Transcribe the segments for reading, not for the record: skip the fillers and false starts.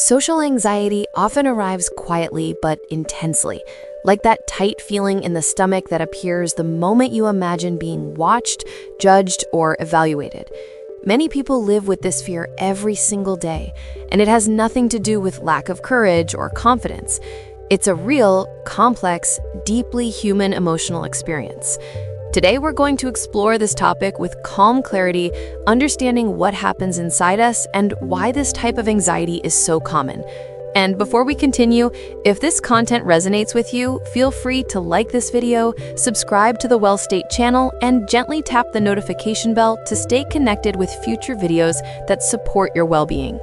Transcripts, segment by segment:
Social anxiety often arrives quietly but intensely, like that tight feeling in the stomach that appears the moment you imagine being watched, judged, or evaluated. Many people live with this fear every single day, and it has nothing to do with lack of courage or confidence. It's a real, complex, deeply human emotional experience. Today, we're going to explore this topic with calm clarity, understanding what happens inside us and why this type of anxiety is so common. And before we continue, if this content resonates with you, feel free to like this video, subscribe to the Well State channel, and gently tap the notification bell to stay connected with future videos that support your well-being.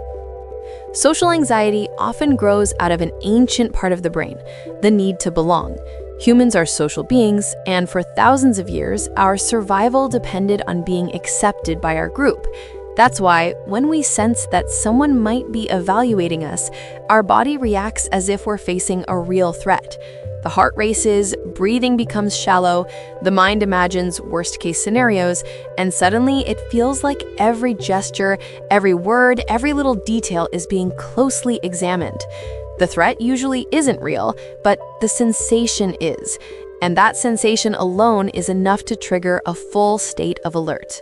Social anxiety often grows out of an ancient part of the brain, the need to belong. Humans are social beings, and for thousands of years, our survival depended on being accepted by our group. That's why, when we sense that someone might be evaluating us, our body reacts as if we're facing a real threat. The heart races, breathing becomes shallow, the mind imagines worst-case scenarios, and suddenly it feels like every gesture, every word, every little detail is being closely examined. The threat usually isn't real, but the sensation is, and that sensation alone is enough to trigger a full state of alert.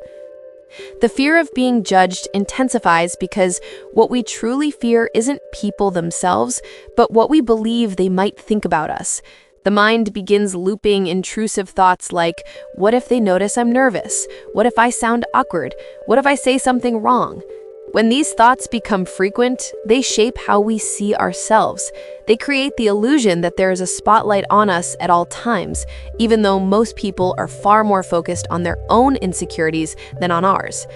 The fear of being judged intensifies because what we truly fear isn't people themselves, but what we believe they might think about us. The mind begins looping intrusive thoughts like, what if they notice I'm nervous? What if I sound awkward? What if I say something wrong? When these thoughts become frequent, they shape how we see ourselves. They create the illusion that there is a spotlight on us at all times, even though most people are far more focused on their own insecurities than on ours.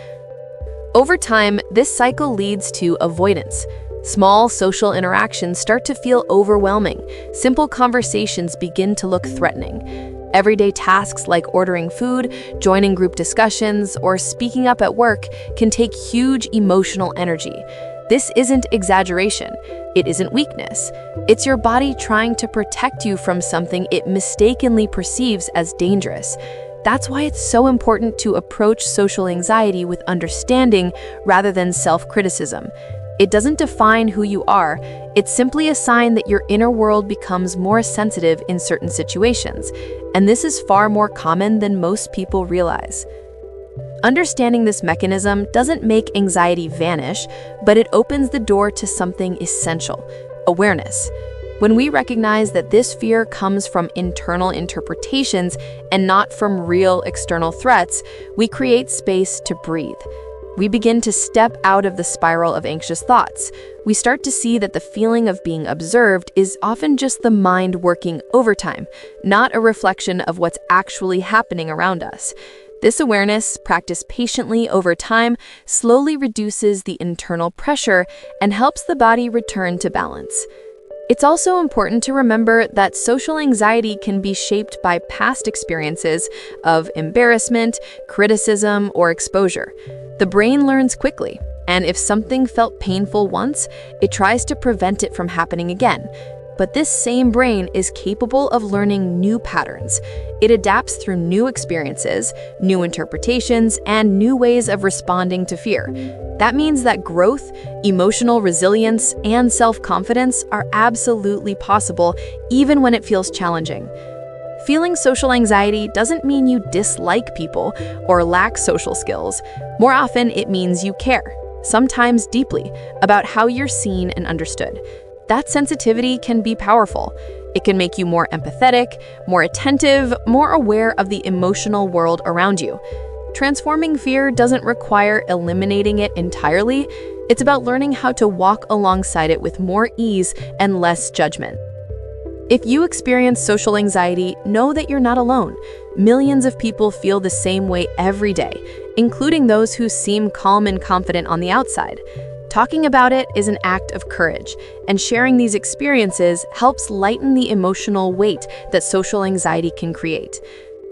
Over time, this cycle leads to avoidance. Small social interactions start to feel overwhelming. Simple conversations begin to look threatening. Everyday tasks like ordering food, joining group discussions, or speaking up at work can take huge emotional energy. This isn't exaggeration. It isn't weakness. It's your body trying to protect you from something it mistakenly perceives as dangerous. That's why it's so important to approach social anxiety with understanding rather than self-criticism. It doesn't define who you are. It's simply a sign that your inner world becomes more sensitive in certain situations, and this is far more common than most people realize. Understanding this mechanism doesn't make anxiety vanish, but it opens the door to something essential: awareness. When we recognize that this fear comes from internal interpretations and not from real external threats, we create space to breathe. We begin to step out of the spiral of anxious thoughts. We start to see that the feeling of being observed is often just the mind working overtime, not a reflection of what's actually happening around us. This awareness, practiced patiently over time, slowly reduces the internal pressure and helps the body return to balance. It's also important to remember that social anxiety can be shaped by past experiences of embarrassment, criticism, or exposure. The brain learns quickly, and if something felt painful once, it tries to prevent it from happening again. But this same brain is capable of learning new patterns. It adapts through new experiences, new interpretations, and new ways of responding to fear. That means that growth, emotional resilience, and self-confidence are absolutely possible, even when it feels challenging. Feeling social anxiety doesn't mean you dislike people or lack social skills. More often, it means you care, sometimes deeply, about how you're seen and understood. That sensitivity can be powerful. It can make you more empathetic, more attentive, more aware of the emotional world around you. Transforming fear doesn't require eliminating it entirely. It's about learning how to walk alongside it with more ease and less judgment. If you experience social anxiety, know that you're not alone. Millions of people feel the same way every day, including those who seem calm and confident on the outside. Talking about it is an act of courage, and sharing these experiences helps lighten the emotional weight that social anxiety can create.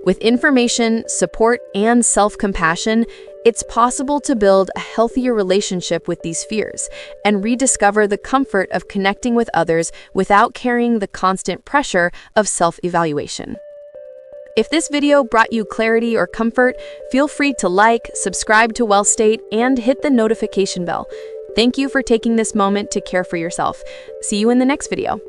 With information, support, and self-compassion, it's possible to build a healthier relationship with these fears and rediscover the comfort of connecting with others without carrying the constant pressure of self-evaluation. If this video brought you clarity or comfort, feel free to like, subscribe to Well State, and hit the notification bell. Thank you for taking this moment to care for yourself. See you in the next video.